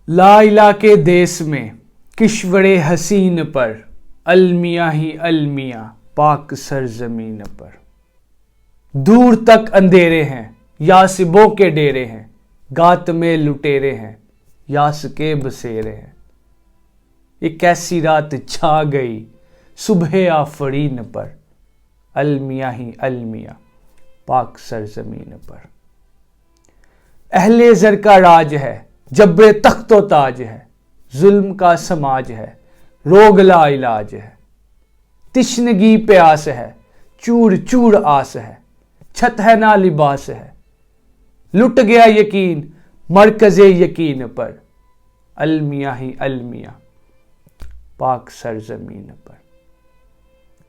ला इला के देश में किश्वरे हसीन पर, अलमिया ही अलमिया पाक सरजमीन पर। दूर तक अंधेरे हैं, यासिबों के डेरे हैं, गात में लुटेरे हैं, यास के बसेरे हैं। एक ऐसी रात छा गई सुबह आफरीन पर, अलमिया ही अलमिया पाक सरजमीन पर। अहले ज़र का राज है, जब्रे तख्तो ताज है, जुल्म का समाज है, रोग ला इलाज है। तिश्नगी प्यास है, चूर चूर आस है, छत है ना लिबास है। लुट गया यकीन मरकज़े यकीन पर, अलमिया ही अलमिया पाक सरजमीन पर।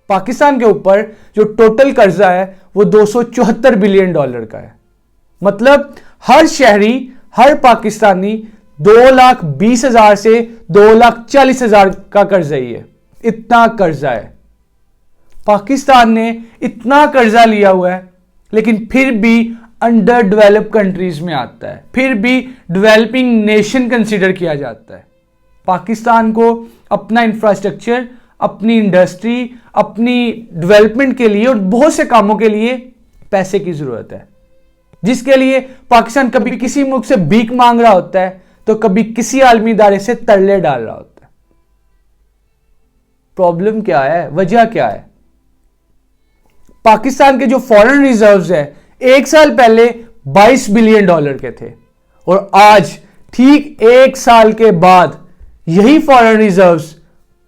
पाकिस्तान के ऊपर जो टोटल कर्जा है वो $274 बिलियन का है। मतलब हर शहरी, हर पाकिस्तानी 2,20,000 से 2,40,000 का कर्जा ही है। इतना कर्जा है। पाकिस्तान ने इतना कर्जा लिया हुआ है, लेकिन फिर भी अंडर डेवलप्ड कंट्रीज में आता है, फिर भी डेवलपिंग नेशन कंसीडर किया जाता है। पाकिस्तान को अपना इंफ्रास्ट्रक्चर, अपनी इंडस्ट्री, अपनी डेवलपमेंट के लिए और बहुत से कामों के लिए पैसे की जरूरत है, जिसके लिए पाकिस्तान कभी किसी मुल्क से भीख मांग रहा होता है तो कभी किसी आलमी इदारे से तरले डाल रहा होता है। प्रॉब्लम क्या है, वजह क्या है? पाकिस्तान के जो फॉरेन रिजर्व्स है एक साल पहले $22 बिलियन के थे, और आज ठीक एक साल के बाद यही फॉरेन रिजर्व्स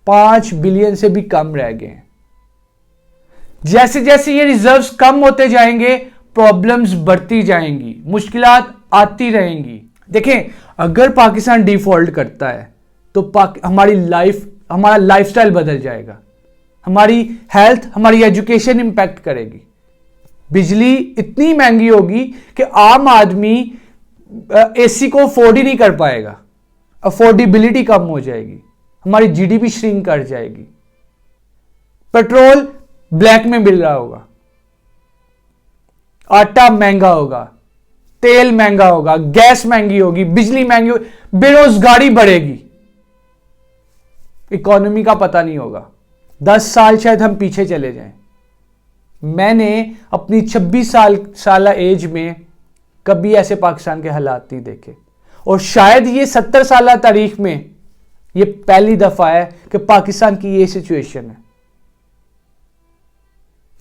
5 बिलियन से भी कम रह गए हैं। जैसे जैसे ये रिजर्व्स कम होते जाएंगे, प्रॉब्लम्स बढ़ती जाएंगी, मुश्किलात आती रहेंगी। देखें, अगर पाकिस्तान डिफॉल्ट करता है तो हमारा लाइफस्टाइल बदल जाएगा, हमारी हेल्थ, हमारी एजुकेशन इंपैक्ट करेगी। बिजली इतनी महंगी होगी कि आम आदमी एसी को अफोर्ड ही नहीं कर पाएगा, अफोर्डेबिलिटी कम हो जाएगी, हमारी जीडीपी श्रिंक कर जाएगी। पेट्रोल ब्लैक में मिल रहा होगा, आटा महंगा होगा, तेल महंगा होगा, गैस महंगी होगी, बिजली महंगी होगी, बेरोजगारी बढ़ेगी, इकोनॉमी का पता नहीं होगा। 10 साल शायद हम पीछे चले जाएं। मैंने अपनी 26 साल एज में कभी ऐसे पाकिस्तान के हालात नहीं देखे, और शायद ये 70 साल तारीख में ये पहली दफा है कि पाकिस्तान की ये सिचुएशन है।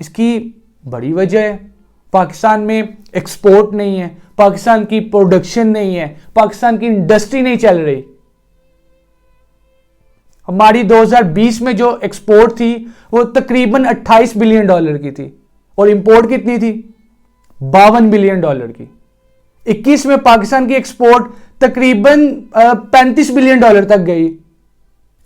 इसकी बड़ी वजह है, पाकिस्तान में एक्सपोर्ट नहीं है, पाकिस्तान की प्रोडक्शन नहीं है, पाकिस्तान की इंडस्ट्री नहीं चल रही। हमारी 2020 में जो एक्सपोर्ट थी वो तकरीबन $28 बिलियन की थी, और इंपोर्ट कितनी थी? $52 बिलियन की। 21 में पाकिस्तान की एक्सपोर्ट तकरीबन $35 बिलियन तक गई,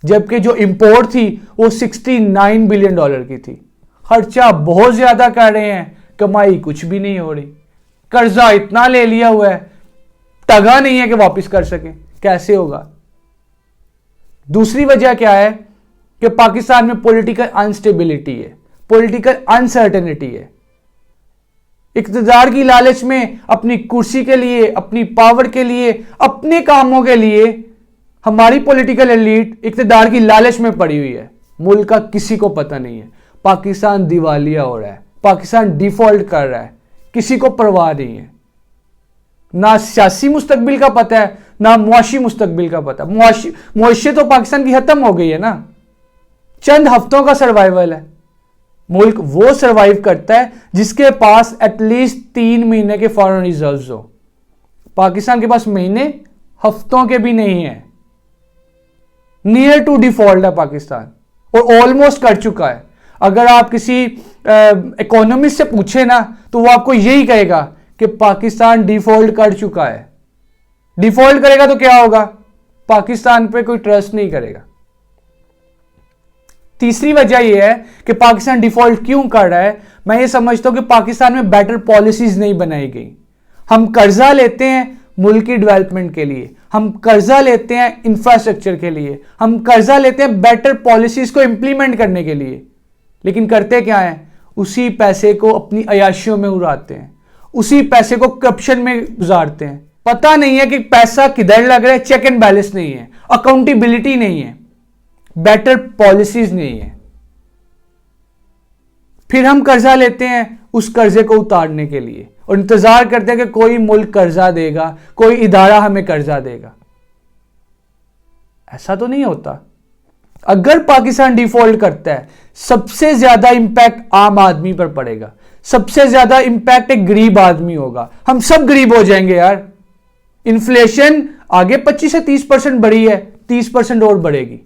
जबकि जो इंपोर्ट थी वो $69 बिलियन की थी। खर्चा बहुत ज्यादा कर रहे हैं, कमाई कुछ भी नहीं हो रही। कर्जा इतना ले लिया हुआ है, टगा नहीं है कि वापस कर सके, कैसे होगा? दूसरी वजह क्या है कि पाकिस्तान में पॉलिटिकल अनस्टेबिलिटी है, पॉलिटिकल अनसर्टेनिटी है। इक़्तिदार की लालच में, अपनी कुर्सी के लिए, अपनी पावर के लिए, अपने कामों के लिए हमारी पॉलिटिकल एलीट इक़्तिदार की लालच में पड़ी हुई है। मुल्क का किसी को पता नहीं है। पाकिस्तान दिवालिया हो रहा है, पाकिस्तान डिफॉल्ट कर रहा है, किसी को परवाह नहीं है। ना सियासी मुस्तकबिल का पता है, ना मुआशी मुस्तकबिल का पता। मुआशी तो पाकिस्तान की खत्म हो गई है ना, चंद हफ्तों का सर्वाइवल है। मुल्क वो सर्वाइव करता है जिसके पास एटलीस्ट 3 महीने के फॉरेन रिजर्व्स हो। पाकिस्तान के पास महीने, हफ्तों के भी नहीं है। नियर टू डिफॉल्ट है पाकिस्तान, और ऑलमोस्ट कर चुका है। अगर आप किसी इकोनॉमिस्ट से पूछे ना तो वो आपको यही कहेगा कि पाकिस्तान डिफॉल्ट कर चुका है। डिफॉल्ट करेगा तो क्या होगा? पाकिस्तान पे कोई ट्रस्ट नहीं करेगा। तीसरी वजह यह है कि पाकिस्तान डिफॉल्ट क्यों कर रहा है। मैं ये समझता हूं कि पाकिस्तान में बेटर पॉलिसीज नहीं बनाई गई। हम कर्जा लेते हैं मुल्क की डेवलपमेंट के लिए, हम कर्जा लेते हैं इंफ्रास्ट्रक्चर के लिए, हम कर्जा लेते हैं बेटर पॉलिसीज को इंप्लीमेंट करने के लिए, लेकिन करते क्या है? उसी पैसे को अपनी अयाशियों में उड़ाते हैं, उसी पैसे को करप्शन में गुजारते हैं। पता नहीं है कि पैसा किधर लग रहा है, चेक एंड बैलेंस नहीं है, अकाउंटेबिलिटी नहीं है, बेटर पॉलिसीज नहीं है। फिर हम कर्जा लेते हैं उस कर्जे को उतारने के लिए और इंतजार करते हैं कि कोई मुल्क कर्जा देगा, कोई इदारा हमें कर्जा देगा। ऐसा तो नहीं होता। अगर पाकिस्तान डिफॉल्ट करता है, सबसे ज्यादा इंपैक्ट आम आदमी पर पड़ेगा, सबसे ज्यादा इंपैक्ट एक गरीब आदमी होगा। हम सब गरीब हो जाएंगे यार। इन्फ्लेशन आगे 25 से 30% बढ़ी है, 30% और बढ़ेगी।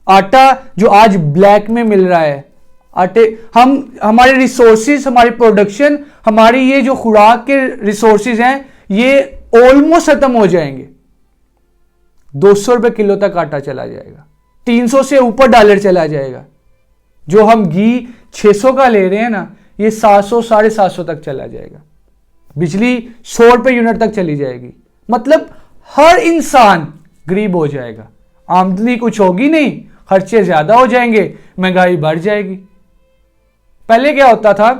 आटा जो आज ब्लैक में मिल रहा है, हमारे रिसोर्सेज, हमारी प्रोडक्शन, हमारी ये जो खुराक के रिसोर्सेज हैं, ये ऑलमोस्ट खत्म हो जाएंगे। 200 रुपए किलो तक आटा चला जाएगा, 300 से ऊपर डॉलर चला जाएगा। जो हम घी 600 का ले रहे हैं ना, ये 700 750 तक चला जाएगा। बिजली 100 रुपए यूनिट तक चली जाएगी। मतलब हर इंसान गरीब हो जाएगा। आमदनी कुछ होगी नहीं, खर्चे ज्यादा हो जाएंगे, महंगाई बढ़ जाएगी। पहले क्या होता था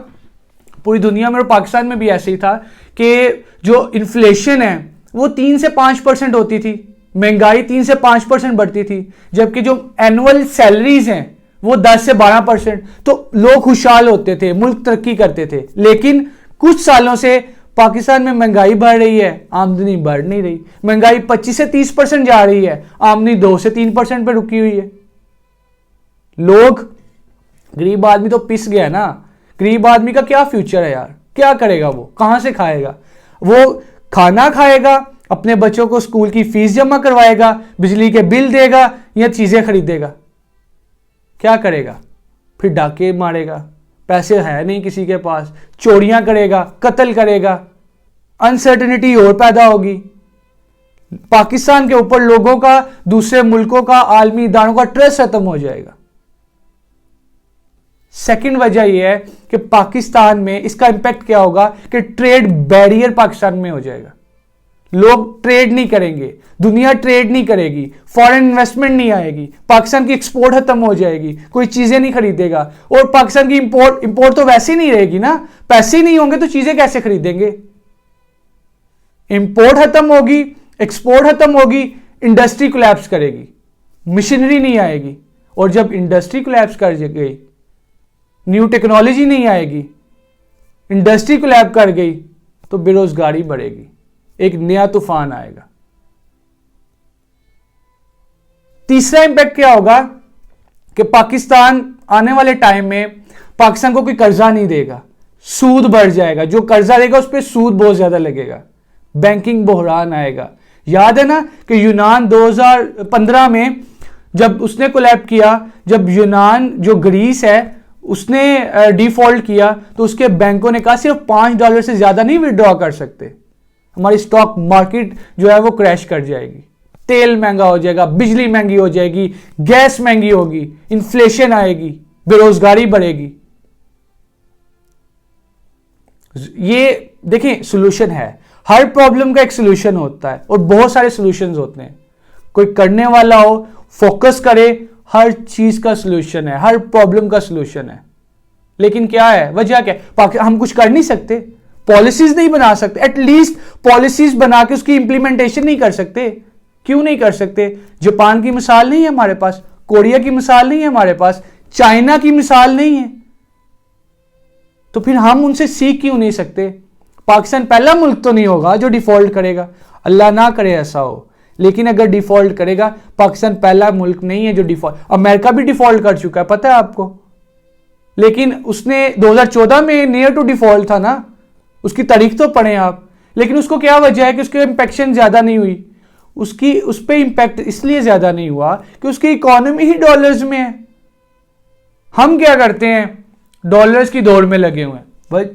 पूरी दुनिया में और पाकिस्तान में भी ऐसे ही था कि जो इन्फ्लेशन है वो 3 से 5% होती थी, महंगाई 3 से 5% बढ़ती थी, जबकि जो एनुअल सैलरीज हैं वो 10 से 12%। तो लोग खुशहाल होते थे, मुल्क तरक्की करते थे। लेकिन कुछ सालों से पाकिस्तान में महंगाई बढ़ रही है, आमदनी बढ़ नहीं रही। महंगाई 25 से 30% जा रही है, आमदनी 2 से 3% पे रुकी हुई है। लोग, गरीब आदमी तो पिस गया ना। गरीब आदमी का क्या फ्यूचर है यार? क्या करेगा वो? कहां से खाएगा? वो खाना खाएगा, अपने बच्चों को स्कूल की फीस जमा करवाएगा, बिजली के बिल देगा या चीजें खरीदेगा? क्या करेगा? फिर डाके मारेगा, पैसे है नहीं किसी के पास, चोरियां करेगा, कत्ल करेगा, अनसर्टेनिटी और पैदा होगी। पाकिस्तान के ऊपर लोगों का, दूसरे मुल्कों का, आलमी इदारों का ट्रस्ट खत्म हो जाएगा। सेकंड वजह यह है कि पाकिस्तान में इसका इंपैक्ट क्या होगा कि ट्रेड बैरियर पाकिस्तान में हो जाएगा। लोग ट्रेड नहीं करेंगे, दुनिया ट्रेड नहीं करेगी, फॉरेन इन्वेस्टमेंट नहीं आएगी, पाकिस्तान की एक्सपोर्ट खत्म हो जाएगी, कोई चीजें नहीं खरीदेगा। और पाकिस्तान की इंपोर्ट तो वैसे ही नहीं रहेगी ना, पैसे ही नहीं होंगे तो चीजें कैसे खरीदेंगे? इंपोर्ट खत्म होगी, एक्सपोर्ट खत्म होगी, इंडस्ट्री कोलैप्स करेगी, मशीनरी नहीं आएगी। और जब इंडस्ट्री कोलैप्स कर गई, न्यू टेक्नोलॉजी नहीं आएगी, इंडस्ट्री कोलैप्स कर गई, तो बेरोजगारी बढ़ेगी, एक नया तूफान आएगा। तीसरा इंपैक्ट क्या होगा कि पाकिस्तान आने वाले टाइम में पाकिस्तान को कोई कर्जा नहीं देगा, सूद बढ़ जाएगा। जो कर्जा देगा उस पर सूद बहुत ज्यादा लगेगा, बैंकिंग बहरान आएगा। याद है ना कि यूनान 2015 में जब उसने कोलैप्स किया, जब यूनान जो ग्रीस है उसने डिफॉल्ट किया, तो उसके बैंकों ने कहा सिर्फ $5 से ज्यादा नहीं विड्रॉ कर सकते, हमारी स्टॉक मार्केट जो है वो क्रैश कर जाएगी, तेल महंगा हो जाएगा, बिजली महंगी हो जाएगी, गैस महंगी होगी, इन्फ्लेशन आएगी, बेरोजगारी बढ़ेगी। ये देखें, सोल्यूशन है, हर प्रॉब्लम का एक सोल्यूशन होता है और बहुत सारे सॉल्यूशंस होते हैं। कोई करने वाला हो, फोकस करे, हर चीज का सोल्यूशन है, हर प्रॉब्लम का सोल्यूशन है। लेकिन क्या है, वजह क्या है? हम कुछ कर नहीं सकते, पॉलिसीज नहीं बना सकते, एटलीस्ट पॉलिसीज बना के उसकी इंप्लीमेंटेशन नहीं कर सकते। क्यों नहीं कर सकते? जापान की मिसाल नहीं है हमारे पास, कोरिया की मिसाल नहीं है हमारे पास, चाइना की मिसाल नहीं है, तो फिर हम उनसे सीख क्यों नहीं सकते? पाकिस्तान पहला मुल्क तो नहीं होगा जो डिफॉल्ट करेगा, अल्लाह ना करे ऐसा हो, लेकिन अगर डिफॉल्ट करेगा, पाकिस्तान पहला मुल्क नहीं है जो डिफॉल्ट। अमेरिका भी डिफॉल्ट कर चुका है, पता है आपको, लेकिन उसने 2014 में नियर टू डिफॉल्ट था ना, उसकी तारीख तो पढ़े आप। लेकिन उसको क्या वजह है कि उसके इंपेक्शन ज्यादा नहीं हुई, उसकी उस पर इंपैक्ट इसलिए ज्यादा नहीं हुआ कि उसकी इकोनॉमी ही डॉलर्स में है। हम क्या करते हैं, डॉलर्स की दौड़ में लगे हुए हैं,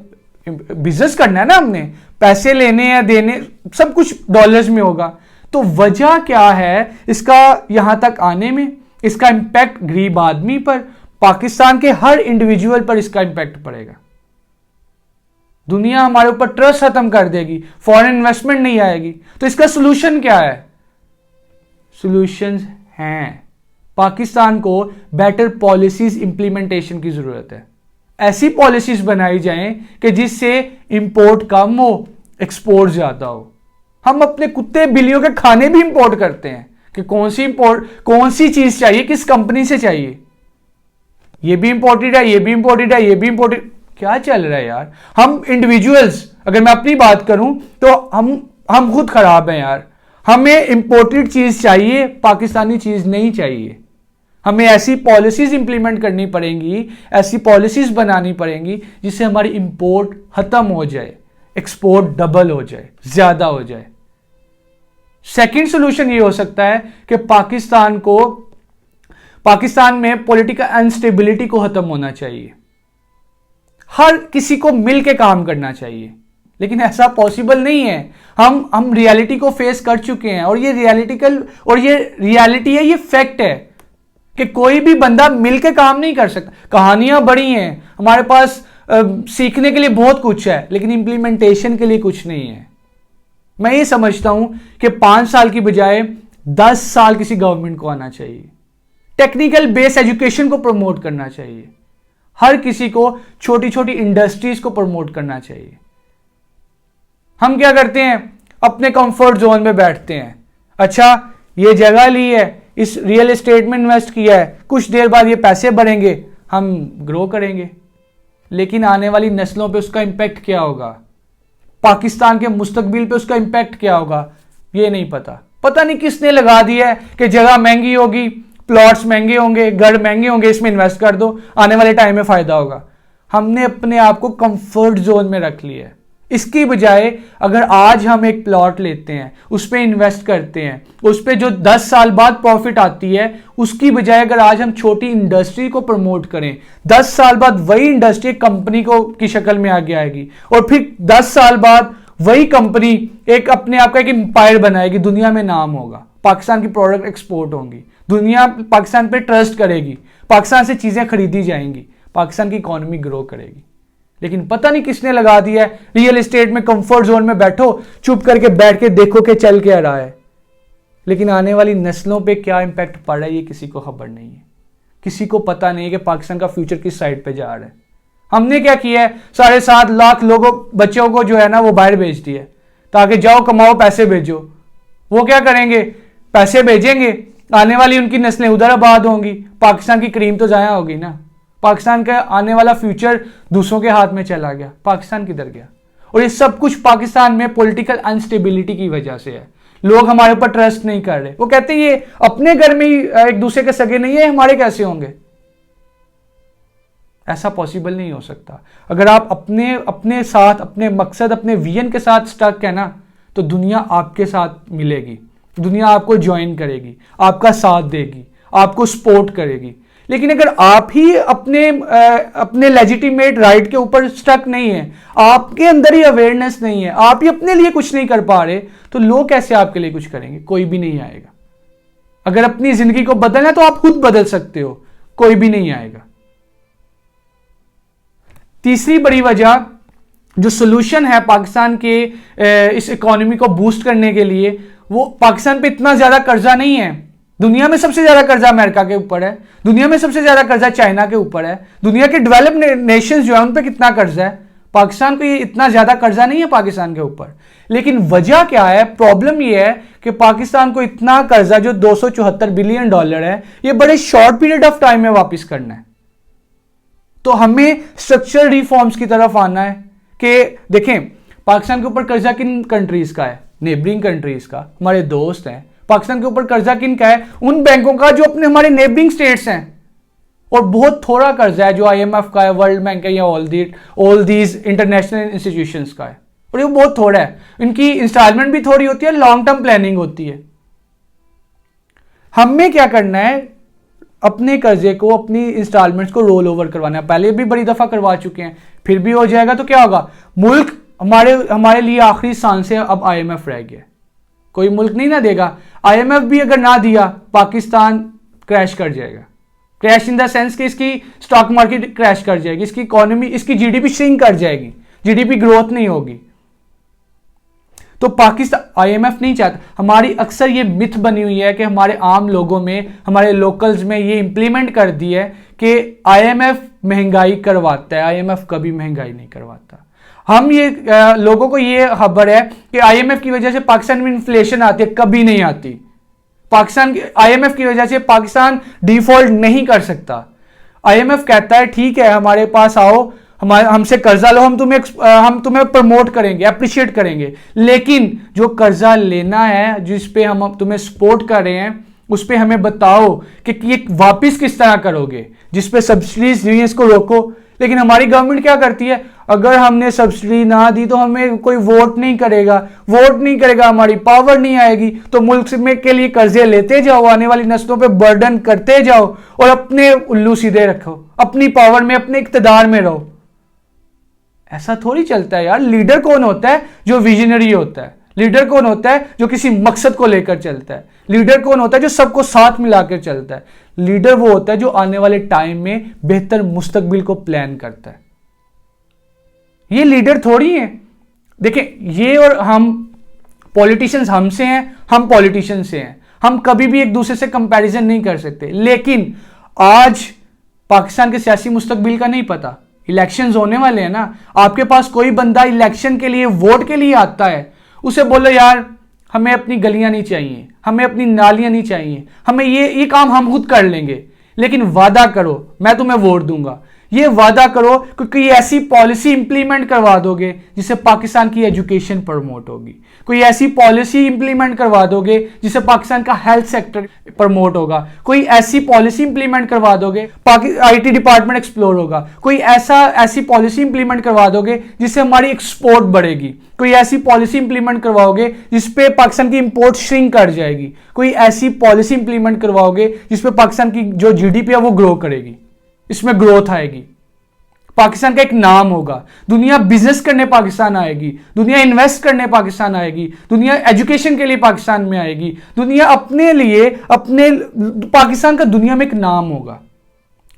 बिजनेस करना है ना, हमने पैसे लेने या देने, सब कुछ डॉलर्स में होगा। तो वजह क्या है इसका यहां तक आने में? इसका इंपैक्ट गरीब आदमी पर, पाकिस्तान के हर इंडिविजुअल पर इसका इंपैक्ट पड़ेगा। दुनिया हमारे ऊपर ट्रस्ट खत्म कर देगी, फॉरेन इन्वेस्टमेंट नहीं आएगी। तो इसका सोल्यूशन क्या है? सोल्यूशंस हैं, पाकिस्तान को बेटर पॉलिसीज इंप्लीमेंटेशन की जरूरत है। ऐसी पॉलिसीज बनाई जाएं कि जिससे इंपोर्ट कम हो, एक्सपोर्ट ज्यादा हो। हम अपने कुत्ते बिल्लियों के खाने भी इंपोर्ट करते हैं कि कौन सी चीज चाहिए, किस कंपनी से चाहिए, ये भी इंपोर्टेड है, ये भी इंपोर्टेड है, ये भी इंपोर्टेड। क्या चल रहा है यार। हम इंडिविजुअल्स, अगर मैं अपनी बात करूं तो हम खुद खराब हैं यार। हमें इंपोर्टेड चीज चाहिए, पाकिस्तानी चीज नहीं चाहिए। हमें ऐसी पॉलिसीज इंप्लीमेंट करनी पड़ेंगी, ऐसी पॉलिसीज बनानी पड़ेंगी जिससे हमारी इंपोर्ट खत्म हो जाए, एक्सपोर्ट डबल हो जाए, ज्यादा हो जाए। सेकंड सोल्यूशन ये हो सकता है कि पाकिस्तान में पॉलिटिकल अनस्टेबिलिटी को खत्म होना चाहिए। हर किसी को मिल के काम करना चाहिए, लेकिन ऐसा पॉसिबल नहीं है। हम रियलिटी को फेस कर चुके हैं और ये रियलिटी है, ये फैक्ट है कि कोई भी बंदा मिल के काम नहीं कर सकता। कहानियां बड़ी हैं, हमारे पास सीखने के लिए बहुत कुछ है, लेकिन इंप्लीमेंटेशन के लिए कुछ नहीं है। मैं ये समझता हूं कि 5 साल की बजाय 10 साल किसी गवर्नमेंट को आना चाहिए। टेक्निकल बेस एजुकेशन को प्रमोट करना चाहिए। हर किसी को छोटी छोटी इंडस्ट्रीज को प्रमोट करना चाहिए। हम क्या करते हैं, अपने कंफर्ट जोन में बैठते हैं। अच्छा, ये जगह ली है, इस रियल एस्टेट में इन्वेस्ट किया है, कुछ देर बाद ये पैसे बढ़ेंगे, हम ग्रो करेंगे, लेकिन आने वाली नस्लों पे उसका इंपैक्ट क्या होगा, पाकिस्तान के मुस्तकबिल पे उसका इंपैक्ट क्या होगा, ये नहीं पता। पता नहीं किसने लगा दिया है कि जगह महंगी होगी, प्लॉट्स महंगे होंगे, घर महंगे होंगे, इसमें इन्वेस्ट कर दो, आने वाले टाइम में फायदा होगा। हमने अपने आप को कंफर्ट जोन में रख लिया है। इसकी बजाय अगर आज हम एक प्लॉट लेते हैं, उस पर इन्वेस्ट करते हैं, उस पर जो 10 साल बाद प्रॉफिट आती है, उसकी बजाय अगर आज हम छोटी इंडस्ट्री को प्रमोट करें, 10 साल बाद वही इंडस्ट्री कंपनी की शक्ल में आगे आएगी और फिर 10 साल बाद वही कंपनी एक अपने आप का एक एम्पायर बनाएगी, दुनिया में नाम होगा, पाकिस्तान की प्रोडक्ट एक्सपोर्ट होंगी, दुनिया पाकिस्तान पे ट्रस्ट करेगी, पाकिस्तान से चीजें खरीदी जाएंगी, पाकिस्तान की इकोनॉमी ग्रो करेगी। लेकिन पता नहीं किसने लगा दिया है, रियल एस्टेट में कंफर्ट जोन में बैठो, चुप करके बैठ के देखो कि चल क्या रहा है, लेकिन आने वाली नस्लों पे क्या इंपैक्ट पड़ रहा है ये किसी को खबर नहीं है। किसी को पता नहीं है कि पाकिस्तान का फ्यूचर किस साइड पे जा रहा है। हमने क्या किया है, 7.5 लाख बच्चों को जो है ना वो बाहर भेज दिया ताकि जाओ कमाओ, पैसे भेजो। वो क्या करेंगे, पैसे भेजेंगे, आने वाली उनकी नस्लें उधर आबाद होंगी, पाकिस्तान की क्रीम तो जाया होगी ना। पाकिस्तान का आने वाला फ्यूचर दूसरों के हाथ में चला गया, पाकिस्तान किधर गया। और ये सब कुछ पाकिस्तान में पॉलिटिकल अनस्टेबिलिटी की वजह से है। लोग हमारे ऊपर ट्रस्ट नहीं कर रहे, वो कहते हैं ये अपने घर में ही एक दूसरे के सगे नहीं है, हमारे कैसे होंगे। ऐसा पॉसिबल नहीं हो सकता। अगर आप अपने साथ, अपने मकसद, अपने विजन के साथ स्टक है ना, तो दुनिया आपके साथ मिलेगी, दुनिया आपको ज्वाइन करेगी, आपका साथ देगी, आपको सपोर्ट करेगी। लेकिन अगर आप ही अपने लेजिटिमेट राइट के ऊपर स्टक नहीं है, आपके अंदर ही अवेयरनेस नहीं है, आप ही अपने लिए कुछ नहीं कर पा रहे, तो लोग कैसे आपके लिए कुछ करेंगे। कोई भी नहीं आएगा। अगर अपनी जिंदगी को बदलना है तो आप खुद बदल सकते हो, कोई भी नहीं आएगा। तीसरी बड़ी वजह जो सोल्यूशन है पाकिस्तान के इस इकोनॉमी को बूस्ट करने के लिए, वो पाकिस्तान पे इतना ज्यादा कर्जा नहीं है। दुनिया में सबसे ज्यादा कर्जा अमेरिका के ऊपर है, दुनिया में सबसे ज्यादा कर्जा चाइना के ऊपर है, दुनिया के डेवलप नेशंस जो है उन पे कितना कर्जा है। पाकिस्तान को ये इतना ज्यादा कर्जा नहीं है पाकिस्तान के ऊपर। लेकिन वजह क्या है, प्रॉब्लम ये है कि पाकिस्तान को इतना कर्जा जो $274 बिलियन है, ये बड़े शॉर्ट पीरियड ऑफ टाइम में वापिस करना है। तो हमें स्ट्रक्चरल रिफॉर्म्स की तरफ आना है कि देखें पाकिस्तान के ऊपर कर्जा किन कंट्रीज का है, नेबरिंग कंट्रीज का, हमारे दोस्त हैं। पाकिस्तान के ऊपर कर्जा किन का है, उन बैंकों का जो अपने हमारे नेबरिंग स्टेट्स हैं। और बहुत थोड़ा कर्जा है जो IMF का है, वर्ल्ड बैंक का, या ऑल दीज इंटरनेशनल इंस्टीट्यूशंस का है, और ये बहुत थोड़ा है। इनकी इंस्टॉलमेंट भी थोड़ी होती है, लॉन्ग टर्म प्लानिंग होती है। हमें क्या करना है, अपने कर्जे को, अपनी इंस्टॉलमेंट्स को रोल ओवर करवाना है। पहले भी बड़ी दफा करवा चुके हैं, फिर भी हो जाएगा तो क्या होगा, मुल्क हमारे लिए आखिरी सांस है। अब IMF रह गया, कोई मुल्क नहीं ना देगा। IMF भी अगर ना दिया, पाकिस्तान क्रैश कर जाएगा। क्रैश इन द सेंस कि इसकी स्टॉक मार्केट क्रैश कर जाएगी, इसकी इकोनॉमी, इसकी GDP श्रिंक कर जाएगी, GDP ग्रोथ नहीं होगी। तो पाकिस्तान IMF नहीं चाहता। हमारी अक्सर ये मिथ बनी हुई है कि हमारे आम लोगों में, हमारे लोकल्स में ये इंप्लीमेंट कर दी है कि IMF महंगाई करवाता है। IMF कभी महंगाई नहीं करवाता। हम ये लोगों को ये खबर है कि आईएमएफ की वजह से पाकिस्तान में इन्फ्लेशन आती है, कभी नहीं आती। पाकिस्तान आईएमएफ की वजह से पाकिस्तान डिफॉल्ट नहीं कर सकता। आईएमएफ कहता है ठीक है हमारे पास आओ, हमसे कर्जा लो, हम तुम्हें प्रमोट करेंगे, अप्रिशिएट करेंगे, लेकिन जो कर्जा लेना है जिस पे हम तुम्हें सपोर्ट कर रहे हैं उस पे हमें बताओ कि ये वापस किस तरह करोगे, जिस पे सब्सिडीज दी इसको रोको। लेकिन हमारी गवर्नमेंट क्या करती है, अगर हमने सब्सिडी ना दी तो हमें कोई वोट नहीं करेगा, हमारी पावर नहीं आएगी, तो मुल्क में के लिए कर्जे लेते जाओ, आने वाली नस्लों पे बर्डन करते जाओ और अपने उल्लू सीधे रखो, अपनी पावर में, अपने इक्तदार में रहो। ऐसा थोड़ी चलता है यार। लीडर कौन होता है? जो विजनरी होता है। लीडर कौन होता है? जो किसी मकसद को लेकर चलता है। लीडर कौन होता है? जो सबको साथ मिलाकर चलता है। लीडर वो होता है जो आने वाले टाइम में बेहतर मुस्तकबिल को प्लान करता है। ये लीडर थोड़ी है। देखिए, ये और हम पॉलिटिशियंस हमसे हैं, हम पॉलिटिशियन से हैं, हम कभी भी एक दूसरे से कंपैरिजन नहीं कर सकते। लेकिन आज पाकिस्तान के सियासी मुस्तकबिल का नहीं पता। इलेक्शंस होने वाले हैं ना, आपके पास कोई बंदा इलेक्शन के लिए, वोट के लिए आता है, उसे बोलो यार हमें अपनी गलियां नहीं चाहिए, हमें अपनी नालियां नहीं चाहिए, हमें ये काम हम खुद कर लेंगे, लेकिन वादा करो मैं तुम्हें वोट दूंगा। ये वादा करो क्योंकि ऐसी पॉलिसी इंप्लीमेंट करवा दोगे जिससे पाकिस्तान की एजुकेशन प्रमोट होगी, कोई ऐसी पॉलिसी इंप्लीमेंट करवा दोगे जिससे पाकिस्तान का हेल्थ सेक्टर प्रमोट होगा, कोई ऐसी पॉलिसी इंप्लीमेंट करवा दोगे आईटी डिपार्टमेंट एक्सप्लोर होगा, कोई ऐसी पॉलिसी इंप्लीमेंट करवा दोगे जिससे हमारी एक्सपोर्ट बढ़ेगी, कोई ऐसी पॉलिसी इंप्लीमेंट करवाओगे जिसपे पाकिस्तान की इंपोर्ट श्रिंक कर जाएगी, कोई ऐसी पॉलिसी इंप्लीमेंट करवाओगे जिसपे पाकिस्तान की जो जीडीपी है वो ग्रो करेगी, इसमें ग्रोथ आएगी, पाकिस्तान का एक नाम होगा, दुनिया बिजनेस करने पाकिस्तान आएगी, दुनिया इन्वेस्ट करने पाकिस्तान आएगी, दुनिया एजुकेशन के लिए पाकिस्तान में आएगी, दुनिया अपने पाकिस्तान का दुनिया में एक नाम होगा।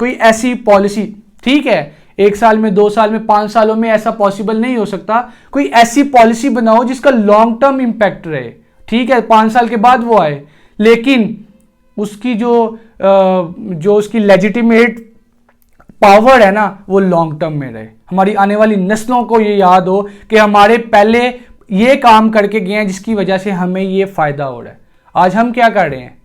कोई ऐसी पॉलिसी, ठीक है 1 साल में, 2 साल में, 5 सालों में ऐसा पॉसिबल नहीं हो सकता, कोई ऐसी पॉलिसी बनाओ जिसका लॉन्ग टर्म इंपैक्ट रहे। ठीक है 5 साल के बाद वो आए, लेकिन उसकी जो उसकी लेजिटिमेट पावर है ना वो लॉन्ग टर्म में रहे। हमारी आने वाली नस्लों को ये याद हो कि हमारे पहले ये काम करके गए हैं जिसकी वजह से हमें ये फायदा हो रहा है। आज हम क्या कर रहे हैं?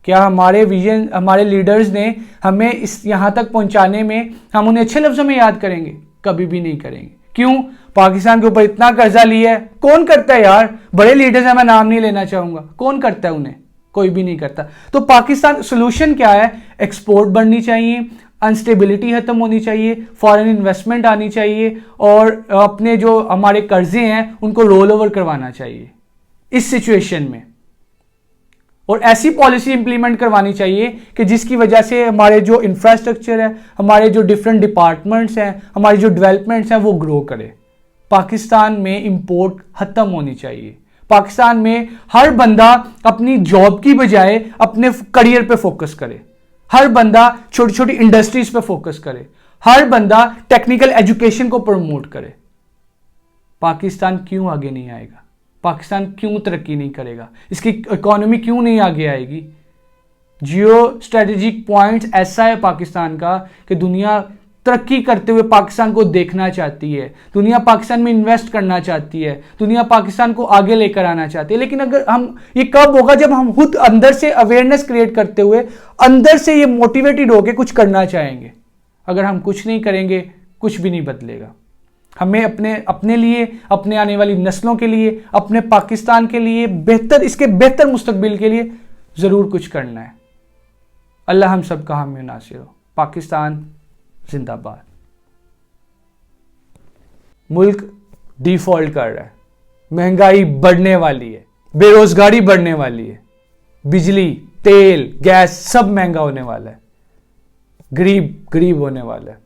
क्या हमारे विजन, हमारे लीडर्स ने हमें इस यहां तक पहुंचाने में हम उन्हें अच्छे लफ्जों में याद करेंगे? कभी भी नहीं करेंगे। क्यों? पाकिस्तान के ऊपर इतना कर्जा लिया है। कौन करता है यार? बड़े लीडर्स हैं, मैं नाम नहीं लेना चाहूंगा, कौन करता है उन्हें? कोई भी नहीं करता। तो पाकिस्तान सोल्यूशन क्या है? एक्सपोर्ट बढ़नी चाहिए, अनस्टेबिलिटी खत्म होनी चाहिए, फॉरेन इन्वेस्टमेंट आनी चाहिए और अपने जो हमारे कर्जे हैं उनको रोल ओवर करवाना चाहिए इस सिचुएशन में। और ऐसी पॉलिसी इंप्लीमेंट करवानी चाहिए कि जिसकी वजह से हमारे जो इंफ्रास्ट्रक्चर है, हमारे जो डिफरेंट डिपार्टमेंट्स हैं, हमारी जो डेवलपमेंट्स हैं वो ग्रो करे। पाकिस्तान में इंपोर्ट खत्म होनी चाहिए। पाकिस्तान में हर बंदा अपनी जॉब की बजाय अपने करियर पे फोकस करे, हर बंदा छोटी छोटी इंडस्ट्रीज पे फोकस करे, हर बंदा टेक्निकल एजुकेशन को प्रमोट करे। पाकिस्तान क्यों आगे नहीं आएगा? पाकिस्तान क्यों तरक्की नहीं करेगा? इसकी इकोनॉमी क्यों नहीं आगे आएगी? जियो स्ट्रेटेजिक पॉइंट्स ऐसा है पाकिस्तान का कि दुनिया तरक्की करते हुए पाकिस्तान को देखना चाहती है, दुनिया पाकिस्तान में इन्वेस्ट करना चाहती है, दुनिया पाकिस्तान को आगे लेकर आना चाहती है। लेकिन अगर हम, ये कब होगा? जब हम खुद अंदर से अवेयरनेस क्रिएट करते हुए, अंदर से ये मोटिवेटेड होकर कुछ करना चाहेंगे। अगर हम कुछ नहीं करेंगे कुछ भी नहीं बदलेगा। हमें अपने लिए, अपने आने वाली नस्लों के लिए, अपने पाकिस्तान के लिए बेहतर, इसके बेहतर मुस्तकबिल के लिए जरूर कुछ करना है। अल्लाह हम सब का हामी नासिर हो। पाकिस्तान जिंदाबाद। मुल्क डिफॉल्ट कर रहा है, महंगाई बढ़ने वाली है, बेरोजगारी बढ़ने वाली है, बिजली, तेल, गैस सब महंगा होने वाला है, गरीब होने वाला है।